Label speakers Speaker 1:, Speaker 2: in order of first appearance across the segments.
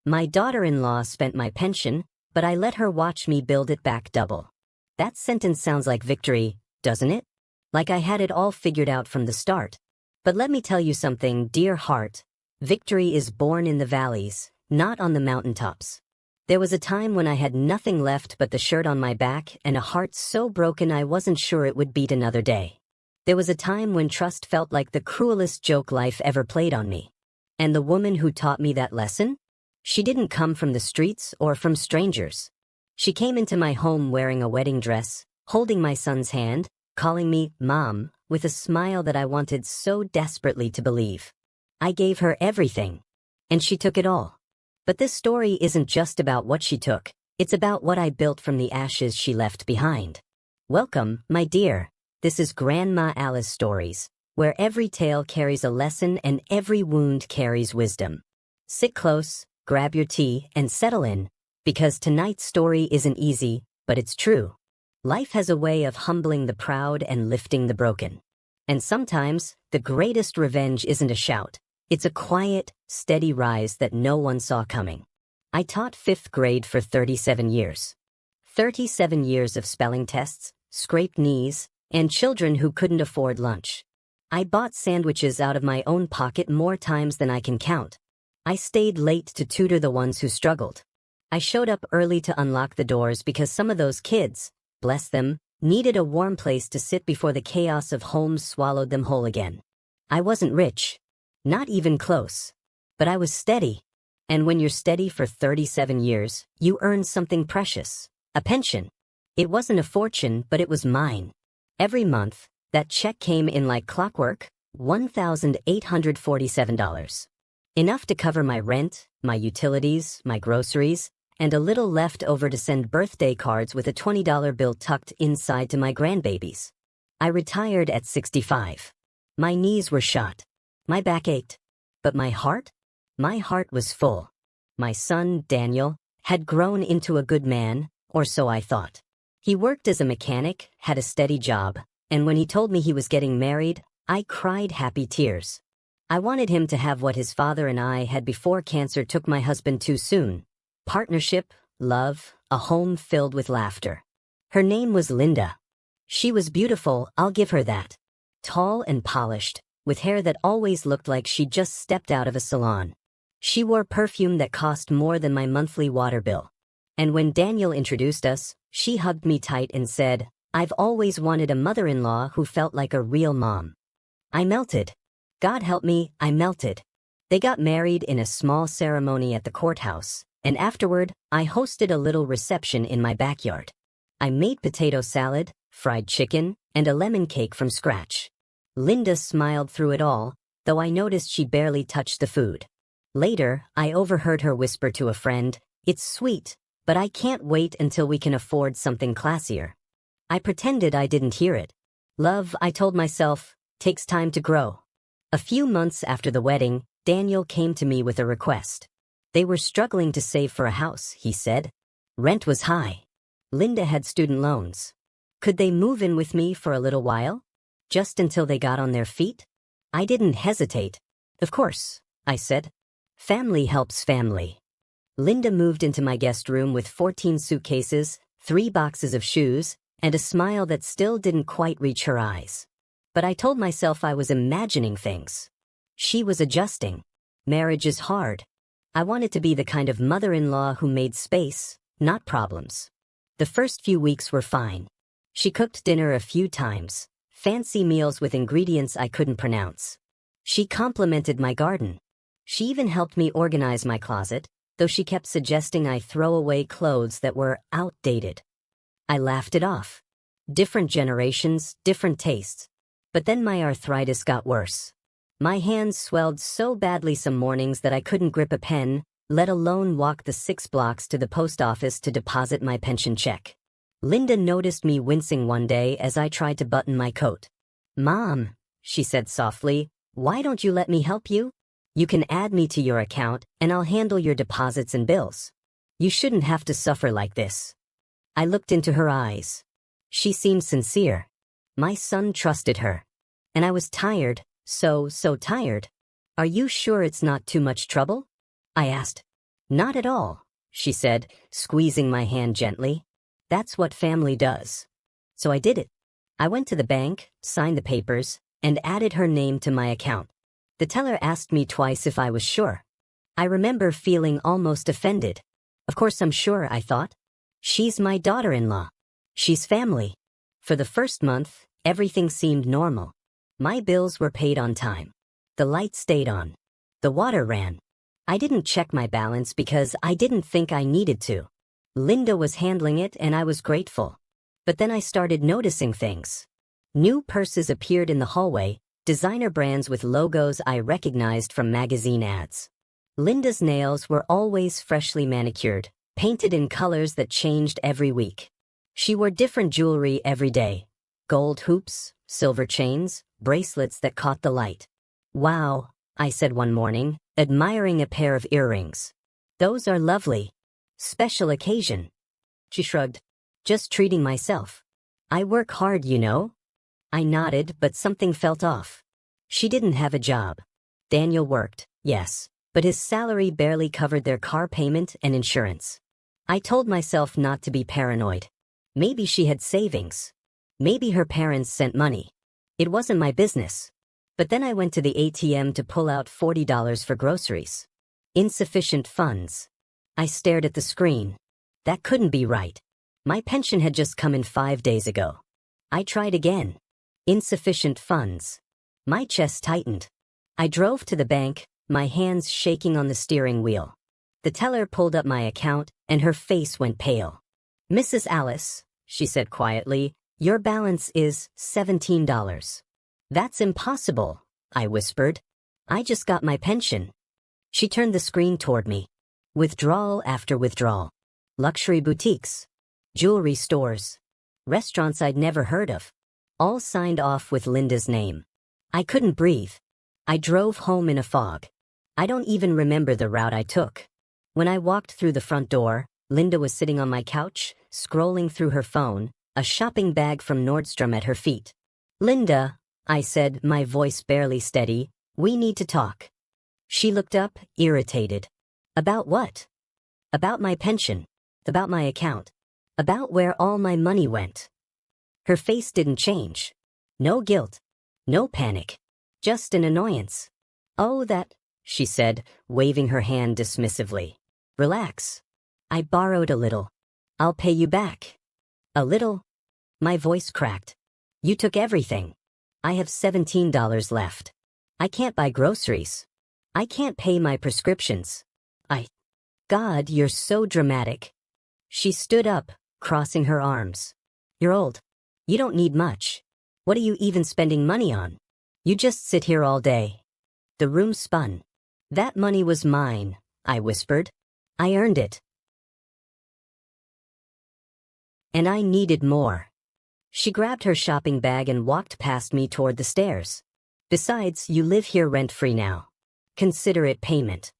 Speaker 1: My daughter-in-law spent my pension, but I let her watch me build it back double. That sentence sounds like victory, doesn't it? Like I had it all figured out from the start. But let me tell you something, dear heart. Victory is born in the valleys, not on the mountaintops. There was a time when I had nothing left but the shirt on my back and a heart so broken I wasn't sure it would beat another day. There was a time when trust felt like the cruelest joke life ever played on me. And the woman who taught me that lesson? She didn't come from the streets or from strangers. She came into my home wearing a wedding dress, holding my son's hand, calling me Mom, with a smile that I wanted so desperately to believe. I gave her everything, and she took it all. But this story isn't just about what she took, it's about what I built from the ashes she left behind. Welcome, my dear. This is Grandma Alice Stories, where every tale carries a lesson and every wound carries wisdom. Sit close, grab your tea, and settle in, because tonight's story isn't easy, but it's true. Life has a way of humbling the proud and lifting the broken. And sometimes, the greatest revenge isn't a shout. It's a quiet, steady rise that no one saw coming. I taught 5th grade for 37 years. 37 years of spelling tests, scraped knees, and children who couldn't afford lunch. I bought sandwiches out of my own pocket more times than I can count. I stayed late to tutor the ones who struggled. I showed up early to unlock the doors because some of those kids, bless them, needed a warm place to sit before the chaos of home swallowed them whole again. I wasn't rich. Not even close. But I was steady. And when you're steady for 37 years, you earn something precious. A pension. It wasn't a fortune, but it was mine. Every month, that check came in like clockwork, $1,847. Enough to cover my rent, my utilities, my groceries, and a little left over to send birthday cards with a $20 bill tucked inside to my grandbabies. I retired at 65. My knees were shot. My back ached. But my heart? My heart was full. My son, Daniel, had grown into a good man, or so I thought. He worked as a mechanic, had a steady job, and when he told me he was getting married, I cried happy tears. I wanted him to have what his father and I had before cancer took my husband too soon. Partnership, love, a home filled with laughter. Her name was Linda. She was beautiful, I'll give her that. Tall and polished, with hair that always looked like she'd just stepped out of a salon. She wore perfume that cost more than my monthly water bill. And when Daniel introduced us, she hugged me tight and said, "I've always wanted a mother-in-law who felt like a real mom." I melted. God help me, I melted. They got married in a small ceremony at the courthouse, and afterward, I hosted a little reception in my backyard. I made potato salad, fried chicken, and a lemon cake from scratch. Linda smiled through it all, though I noticed she barely touched the food. Later, I overheard her whisper to a friend, "It's sweet, but I can't wait until we can afford something classier." I pretended I didn't hear it. Love, I told myself, takes time to grow. A few months after the wedding, Daniel came to me with a request. They were struggling to save for a house, he said. Rent was high. Linda had student loans. Could they move in with me for a little while? Just until they got on their feet? I didn't hesitate. Of course, I said. Family helps family. Linda moved into my guest room with 14 suitcases, 3 boxes of shoes, and a smile that still didn't quite reach her eyes. But I told myself I was imagining things. She was adjusting. Marriage is hard. I wanted to be the kind of mother-in-law who made space, not problems. The first few weeks were fine. She cooked dinner a few times, fancy meals with ingredients I couldn't pronounce. She complimented my garden. She even helped me organize my closet, though she kept suggesting I throw away clothes that were outdated. I laughed it off. Different generations, different tastes. But then my arthritis got worse. My hands swelled so badly some mornings that I couldn't grip a pen, let alone walk the 6 blocks to the post office to deposit my pension check. Linda noticed me wincing one day as I tried to button my coat. "Mom," she said softly, "why don't you let me help you? You can add me to your account, and I'll handle your deposits and bills. You shouldn't have to suffer like this." I looked into her eyes. She seemed sincere. My son trusted her. And I was tired, so tired. "Are you sure it's not too much trouble?" I asked. Not at all, she said, squeezing my hand gently. That's what family does. So I did it. I went to the bank, signed the papers, and added her name to my account. The teller asked me twice if I was sure. I remember feeling almost offended. Of course I'm sure, I thought. She's my daughter-in-law. She's family. For the first month, everything seemed normal. My bills were paid on time. The light stayed on. The water ran. I didn't check my balance because I didn't think I needed to. Linda was handling it and I was grateful. But then I started noticing things. New purses appeared in the hallway, designer brands with logos I recognized from magazine ads. Linda's nails were always freshly manicured, painted in colors that changed every week. She wore different jewelry every day. Gold hoops, silver chains, bracelets that caught the light. Wow, I said one morning, admiring a pair of earrings. Those are lovely. Special occasion. She shrugged. Just treating myself. I work hard, you know. I nodded, but something felt off. She didn't have a job. Daniel worked, yes, but his salary barely covered their car payment and insurance. I told myself not to be paranoid. Maybe she had savings. Maybe her parents sent money. It wasn't my business. But then I went to the ATM to pull out $40 for groceries. Insufficient funds. I stared at the screen. That couldn't be right. My pension had just come in 5 days ago. I tried again. Insufficient funds. My chest tightened. I drove to the bank, my hands shaking on the steering wheel. The teller pulled up my account, and her face went pale. "Mrs. Alice," she said quietly, "your balance is $17. "That's impossible," I whispered. "I just got my pension." She turned the screen toward me. Withdrawal after withdrawal. Luxury boutiques. Jewelry stores. Restaurants I'd never heard of. All signed off with Linda's name. I couldn't breathe. I drove home in a fog. I don't even remember the route I took. When I walked through the front door, Linda was sitting on my couch, scrolling through her phone, a shopping bag from Nordstrom at her feet. "Linda," I said, my voice barely steady, "we need to talk." She looked up, irritated. "About what?" "About my pension. About my account. About where all my money went." Her face didn't change. No guilt. No panic. Just an annoyance. "Oh, that," she said, waving her hand dismissively. "Relax. I borrowed a little. I'll pay you back." "A little?" My voice cracked. "You took everything. I have $17 left. I can't buy groceries. I can't pay my prescriptions. God, you're so dramatic." She stood up, crossing her arms. "You're old. You don't need much. What are you even spending money on? You just sit here all day." The room spun. "That money was mine," I whispered. "I earned it. And I needed more." She grabbed her shopping bag and walked past me toward the stairs. "Besides, you live here rent-free now. Consider it payment."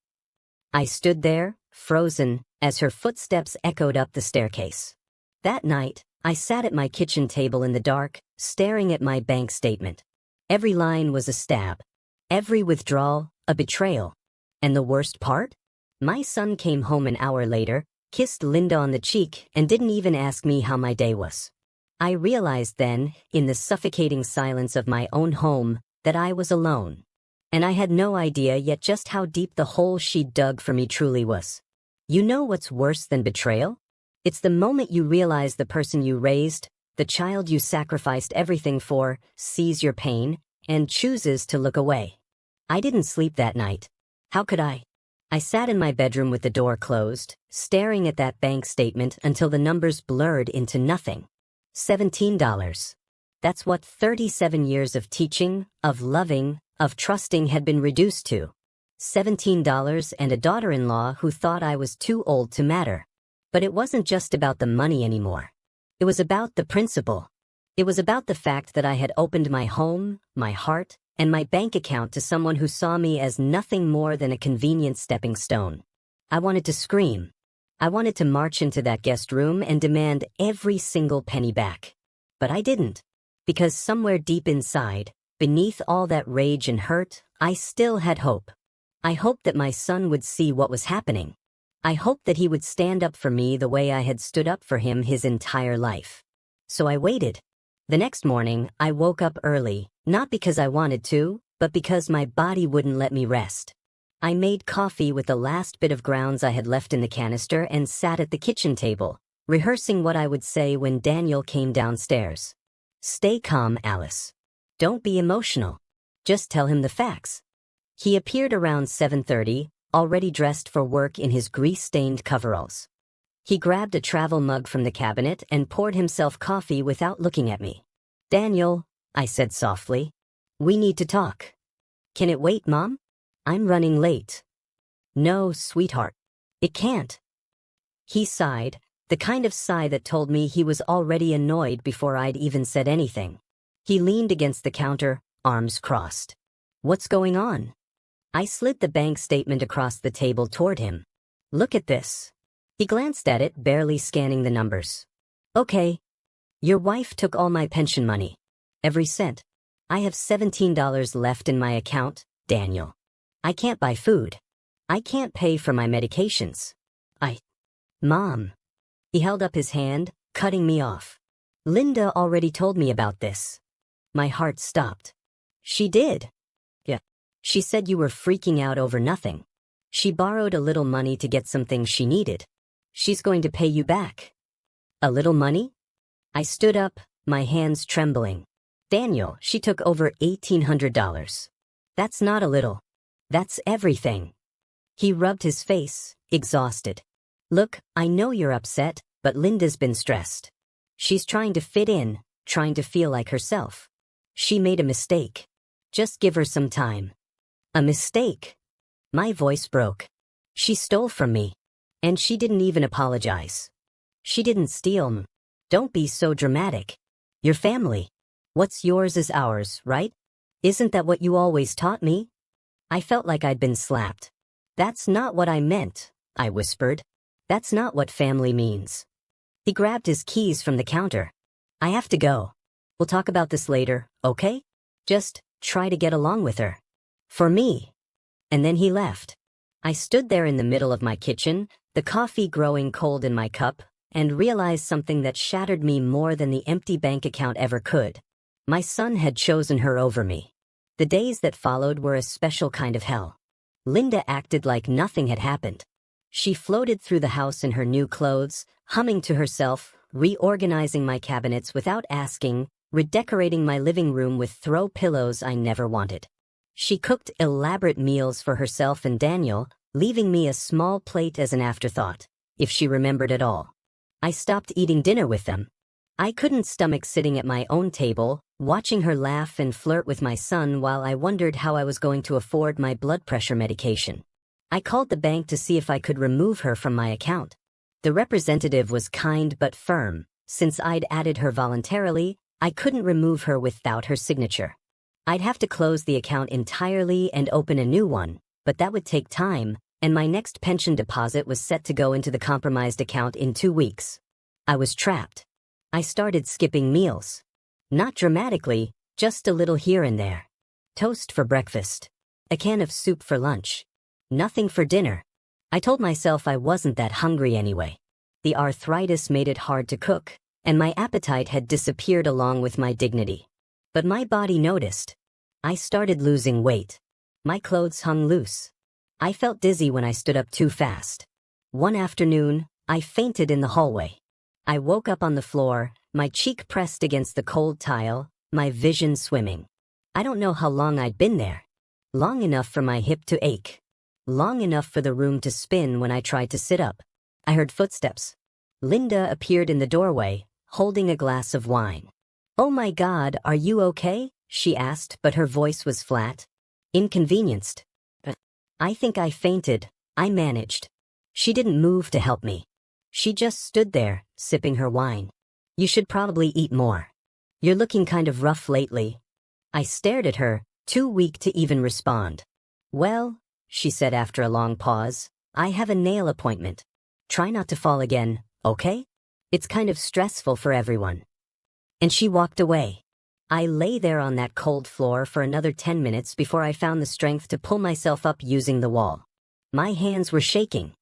Speaker 1: I stood there, frozen, as her footsteps echoed up the staircase. That night, I sat at my kitchen table in the dark, staring at my bank statement. Every line was a stab. Every withdrawal, a betrayal. And the worst part? My son came home an hour later, kissed Linda on the cheek, and didn't even ask me how my day was. I realized then, in the suffocating silence of my own home, that I was alone. And I had no idea yet just how deep the hole she'd dug for me truly was. You know what's worse than betrayal? It's the moment you realize the person you raised, the child you sacrificed everything for, sees your pain, and chooses to look away. I didn't sleep that night. How could I? I sat in my bedroom with the door closed, staring at that bank statement until the numbers blurred into nothing. $17. That's what 37 years of teaching, of loving, of trusting had been reduced to. $17 and a daughter-in-law who thought I was too old to matter. But it wasn't just about the money anymore. It was about the principle. It was about the fact that I had opened my home, my heart, and my bank account to someone who saw me as nothing more than a convenient stepping stone. I wanted to scream. I wanted to march into that guest room and demand every single penny back. But I didn't. Because somewhere deep inside, beneath all that rage and hurt, I still had hope. I hoped that my son would see what was happening. I hoped that he would stand up for me the way I had stood up for him his entire life. So I waited. The next morning, I woke up early, not because I wanted to, but because my body wouldn't let me rest. I made coffee with the last bit of grounds I had left in the canister and sat at the kitchen table, rehearsing what I would say when Daniel came downstairs. Stay calm, Alice. Don't be emotional. Just tell him the facts. He appeared around 7:30, already dressed for work in his grease-stained coveralls. He grabbed a travel mug from the cabinet and poured himself coffee without looking at me. Daniel, I said softly, we need to talk. Can it wait, Mom? I'm running late. No, sweetheart. It can't. He sighed, the kind of sigh that told me he was already annoyed before I'd even said anything. He leaned against the counter, arms crossed. What's going on? I slid the bank statement across the table toward him. Look at this. He glanced at it, barely scanning the numbers. Okay. Your wife took all my pension money. Every cent. I have $17 left in my account, Daniel. I can't buy food. I can't pay for my medications. Mom. He held up his hand, cutting me off. Linda already told me about this. My heart stopped. She did. Yeah. She said you were freaking out over nothing. She borrowed a little money to get some things she needed. She's going to pay you back. A little money? I stood up, my hands trembling. Daniel, she took over $1,800. That's not a little. That's everything. He rubbed his face, exhausted. Look, I know you're upset, but Linda's been stressed. She's trying to fit in, trying to feel like herself. She made a mistake. Just give her some time. A mistake? My voice broke. She stole from me. And she didn't even apologize. She didn't steal. Don't be so dramatic. Your family. What's yours is ours, right? Isn't that what you always taught me? I felt like I'd been slapped. That's not what I meant, I whispered. That's not what family means. He grabbed his keys from the counter. I have to go. We'll talk about this later, okay? Just try to get along with her. For me. And then he left. I stood there in the middle of my kitchen, the coffee growing cold in my cup, and realized something that shattered me more than the empty bank account ever could. My son had chosen her over me. The days that followed were a special kind of hell. Linda acted like nothing had happened. She floated through the house in her new clothes, humming to herself, reorganizing my cabinets without asking, redecorating my living room with throw pillows I never wanted. She cooked elaborate meals for herself and Daniel, leaving me a small plate as an afterthought, if she remembered at all. I stopped eating dinner with them. I couldn't stomach sitting at my own table, watching her laugh and flirt with my son while I wondered how I was going to afford my blood pressure medication. I called the bank to see if I could remove her from my account. The representative was kind but firm. Since I'd added her voluntarily, I couldn't remove her without her signature. I'd have to close the account entirely and open a new one, but that would take time, and my next pension deposit was set to go into the compromised account in 2 weeks. I was trapped. I started skipping meals. Not dramatically, just a little here and there. Toast for breakfast. A can of soup for lunch. Nothing for dinner. I told myself I wasn't that hungry anyway. The arthritis made it hard to cook, and my appetite had disappeared along with my dignity. But my body noticed. I started losing weight. My clothes hung loose. I felt dizzy when I stood up too fast. One afternoon, I fainted in the hallway. I woke up on the floor, my cheek pressed against the cold tile, my vision swimming. I don't know how long I'd been there. Long enough for my hip to ache. Long enough for the room to spin when I tried to sit up. I heard footsteps. Linda appeared in the doorway, holding a glass of wine. "Oh my God, are you okay?" she asked, but her voice was flat. Inconvenienced. I think I fainted. I managed. She didn't move to help me. She just stood there, sipping her wine. "You should probably eat more. You're looking kind of rough lately." I stared at her, too weak to even respond. "Well," she said after a long pause, "I have a nail appointment. Try not to fall again, okay? It's kind of stressful for everyone." And she walked away. I lay there on that cold floor for another 10 minutes before I found the strength to pull myself up using the wall. My hands were shaking.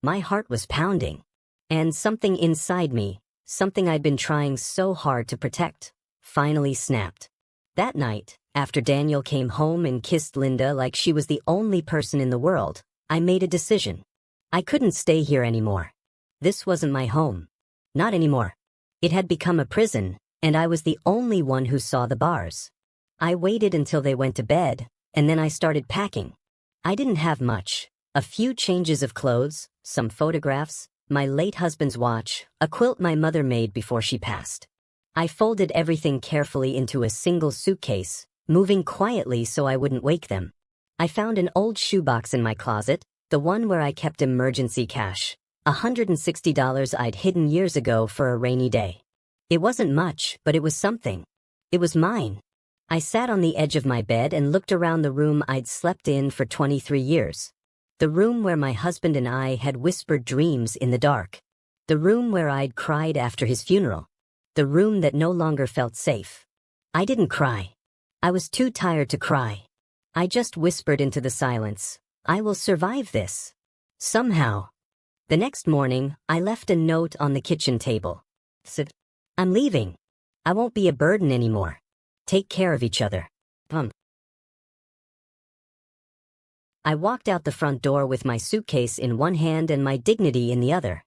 Speaker 1: My heart was pounding. And something inside me, something I'd been trying so hard to protect, finally snapped. That night, after Daniel came home and kissed Linda like she was the only person in the world, I made a decision. I couldn't stay here anymore. This wasn't my home. Not anymore. It had become a prison, and I was the only one who saw the bars. I waited until they went to bed, and then I started packing. I didn't have much. A few changes of clothes, some photographs, my late husband's watch, a quilt my mother made before she passed. I folded everything carefully into a single suitcase, moving quietly so I wouldn't wake them. I found an old shoebox in my closet, the one where I kept emergency cash, $160 I'd hidden years ago for a rainy day. It wasn't much, but it was something. It was mine. I sat on the edge of my bed and looked around the room I'd slept in for 23 years. The room where my husband and I had whispered dreams in the dark. The room where I'd cried after his funeral. The room that no longer felt safe. I didn't cry. I was too tired to cry. I just whispered into the silence, I will survive this. Somehow. The next morning, I left a note on the kitchen table. Said, I'm leaving. I won't be a burden anymore. Take care of each other. I walked out the front door with my suitcase in one hand and my dignity in the other.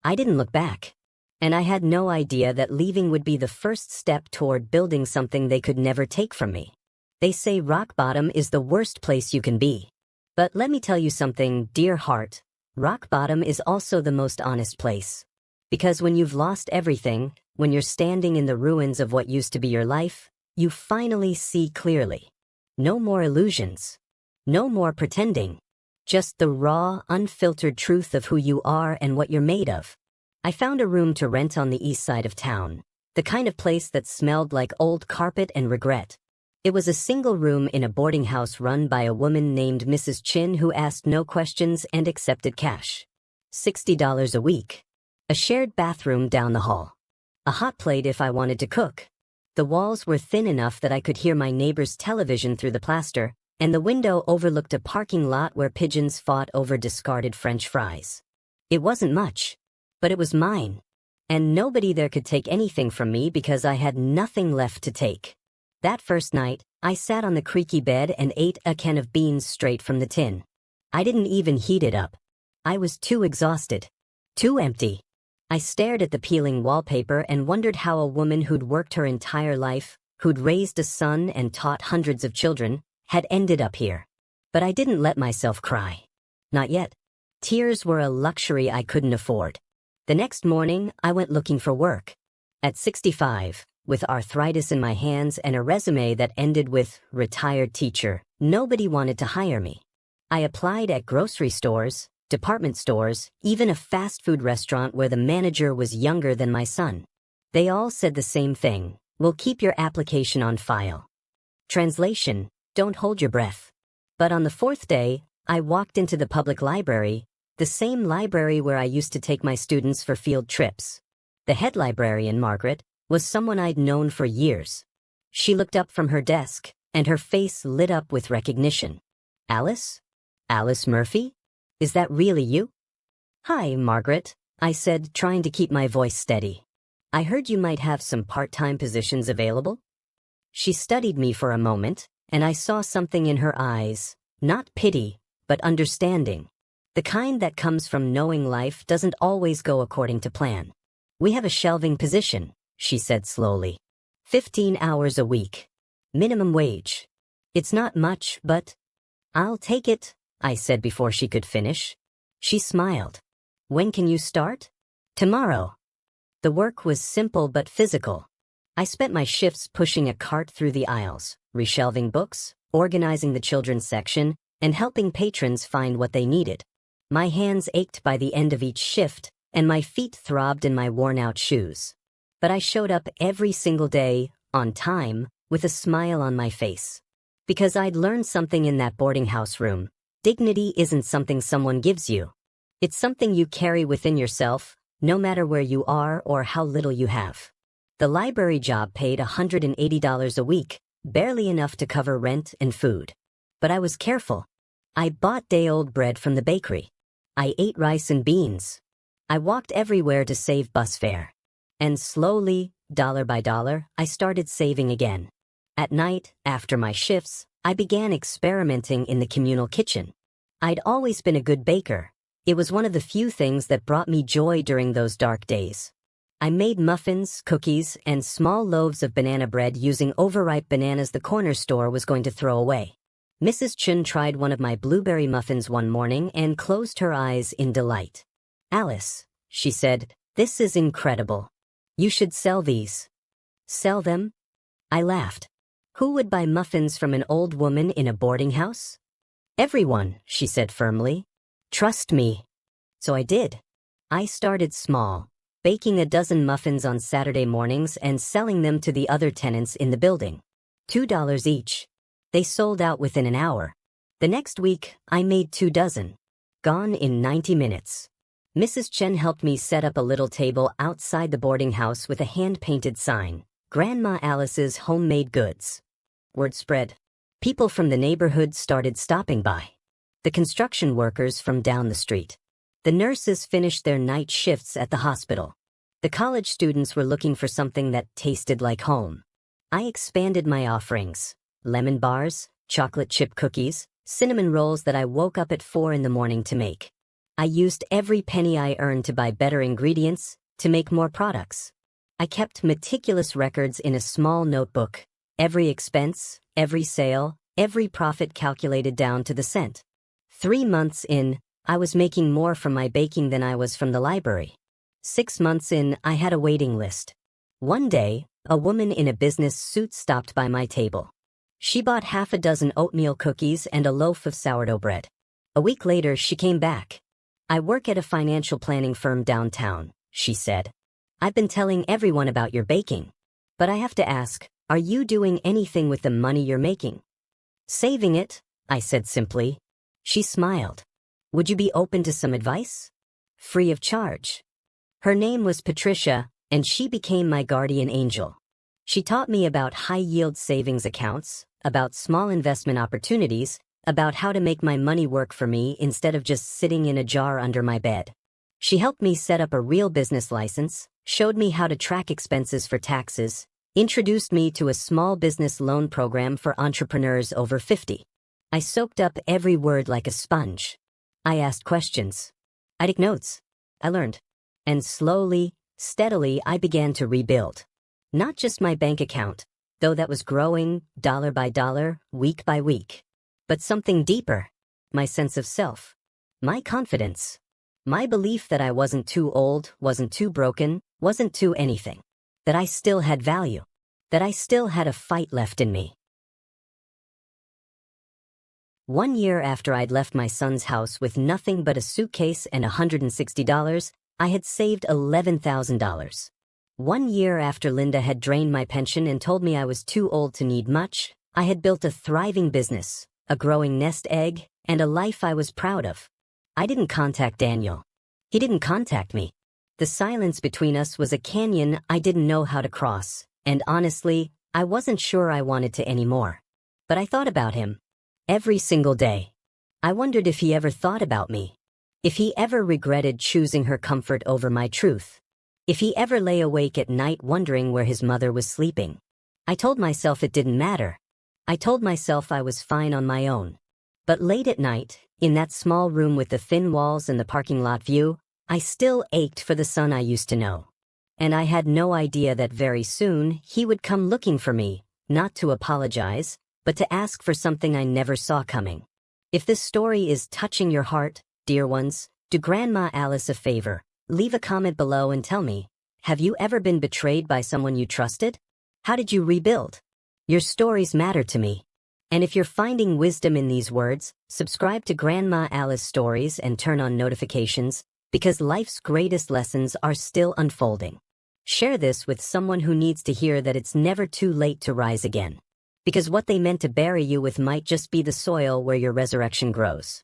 Speaker 1: I didn't look back. And I had no idea that leaving would be the first step toward building something they could never take from me. They say rock bottom is the worst place you can be. But let me tell you something, dear heart. Rock bottom is also the most honest place. Because when you've lost everything, when you're standing in the ruins of what used to be your life, you finally see clearly. No more illusions. No more pretending. Just the raw, unfiltered truth of who you are and what you're made of. I found a room to rent on the east side of town, the kind of place that smelled like old carpet and regret. It was a single room in a boarding house run by a woman named Mrs. Chin who asked no questions and accepted cash. $60 a week. A shared bathroom down the hall. A hot plate if I wanted to cook. The walls were thin enough that I could hear my neighbor's television through the plaster, and the window overlooked a parking lot where pigeons fought over discarded French fries. It wasn't much, but it was mine. And nobody there could take anything from me because I had nothing left to take. That first night, I sat on the creaky bed and ate a can of beans straight from the tin. I didn't even heat it up. I was too exhausted. Too empty. I stared at the peeling wallpaper and wondered how a woman who'd worked her entire life, who'd raised a son and taught hundreds of children, had ended up here. But I didn't let myself cry. Not yet. Tears were a luxury I couldn't afford. The next morning, I went looking for work. At 65, with arthritis in my hands and a resume that ended with retired teacher, nobody wanted to hire me. I applied at grocery stores, department stores, even a fast food restaurant where the manager was younger than my son. They all said the same thing, we'll keep your application on file. Translation, don't hold your breath. But on the fourth day, I walked into the public library, the same library where I used to take my students for field trips. The head librarian, Margaret, was someone I'd known for years. She looked up from her desk, and her face lit up with recognition. Alice? Alice Murphy? Is that really you? Hi, Margaret, I said, trying to keep my voice steady. I heard you might have some part-time positions available. She studied me for a moment, and I saw something in her eyes, not pity, but understanding. The kind that comes from knowing life doesn't always go according to plan. We have a shelving position, she said slowly. 15 hours a week. Minimum wage. It's not much, but I'll take it, I said before she could finish. She smiled. When can you start? Tomorrow. The work was simple but physical. I spent my shifts pushing a cart through the aisles, reshelving books, organizing the children's section, and helping patrons find what they needed. My hands ached by the end of each shift, and my feet throbbed in my worn-out shoes. But I showed up every single day, on time, with a smile on my face. Because I'd learned something in that boarding house room. Dignity isn't something someone gives you. It's something you carry within yourself, no matter where you are or how little you have. The library job paid $180 a week, barely enough to cover rent and food. But I was careful. I bought day-old bread from the bakery. I ate rice and beans. I walked everywhere to save bus fare. And slowly, dollar by dollar, I started saving again. At night, after my shifts, I began experimenting in the communal kitchen. I'd always been a good baker. It was one of the few things that brought me joy during those dark days. I made muffins, cookies, and small loaves of banana bread using overripe bananas the corner store was going to throw away. Mrs. Chun tried one of my blueberry muffins one morning and closed her eyes in delight. "Alice," she said, "this is incredible. You should sell these." "Sell them?" I laughed. Who would buy muffins from an old woman in a boarding house? "Everyone," she said firmly. "Trust me." So I did. I started small, baking a dozen muffins on Saturday mornings and selling them to the other tenants in the building. $2 each. They sold out within an hour. The next week, I made 2 dozen. Gone in 90 minutes. Mrs. Chen helped me set up a little table outside the boarding house with a hand-painted sign, "Grandma Alice's Homemade Goods." Word spread. People from the neighborhood started stopping by. The construction workers from down the street. The nurses finished their night shifts at the hospital. The college students were looking for something that tasted like home. I expanded my offerings. Lemon bars, chocolate chip cookies, cinnamon rolls that I woke up at 4 in the morning to make. I used every penny I earned to buy better ingredients, to make more products. I kept meticulous records in a small notebook. Every expense, every sale, every profit calculated down to the cent. 3 months in, I was making more from my baking than I was from the library. 6 months in, I had a waiting list. One day, a woman in a business suit stopped by my table. She bought half a dozen oatmeal cookies and a loaf of sourdough bread. A week later, she came back. "I work at a financial planning firm downtown," she said. "I've been telling everyone about your baking. But I have to ask, are you doing anything with the money you're making?" "Saving it," I said simply. She smiled. "Would you be open to some advice?" "Free of charge." Her name was Patricia, and she became my guardian angel. She taught me about high-yield savings accounts, about small investment opportunities, about how to make my money work for me instead of just sitting in a jar under my bed. She helped me set up a real business license, showed me how to track expenses for taxes, introduced me to a small business loan program for entrepreneurs over 50. I soaked up every word like a sponge. I asked questions. I took notes. I learned. And slowly, steadily, I began to rebuild. Not just my bank account, though that was growing, dollar by dollar, week by week. But something deeper. My sense of self. My confidence. My belief that I wasn't too old, wasn't too broken, wasn't too anything. That I still had value. That I still had a fight left in me. 1 year after I'd left my son's house with nothing but a suitcase and $160, I had saved $11,000. 1 year after Linda had drained my pension and told me I was too old to need much, I had built a thriving business, a growing nest egg, and a life I was proud of. I didn't contact Daniel. He didn't contact me. The silence between us was a canyon I didn't know how to cross, and honestly, I wasn't sure I wanted to anymore. But I thought about him. Every single day. I wondered if he ever thought about me. If he ever regretted choosing her comfort over my truth. If he ever lay awake at night wondering where his mother was sleeping. I told myself it didn't matter. I told myself I was fine on my own. But late at night, in that small room with the thin walls and the parking lot view, I still ached for the son I used to know. And I had no idea that very soon he would come looking for me, not to apologize, but to ask for something I never saw coming. If this story is touching your heart, dear ones, do Grandma Alice a favor. Leave a comment below and tell me, have you ever been betrayed by someone you trusted? How did you rebuild? Your stories matter to me. And if you're finding wisdom in these words, subscribe to Grandma Alice Stories and turn on notifications, because life's greatest lessons are still unfolding. Share this with someone who needs to hear that it's never too late to rise again. Because what they meant to bury you with might just be the soil where your resurrection grows.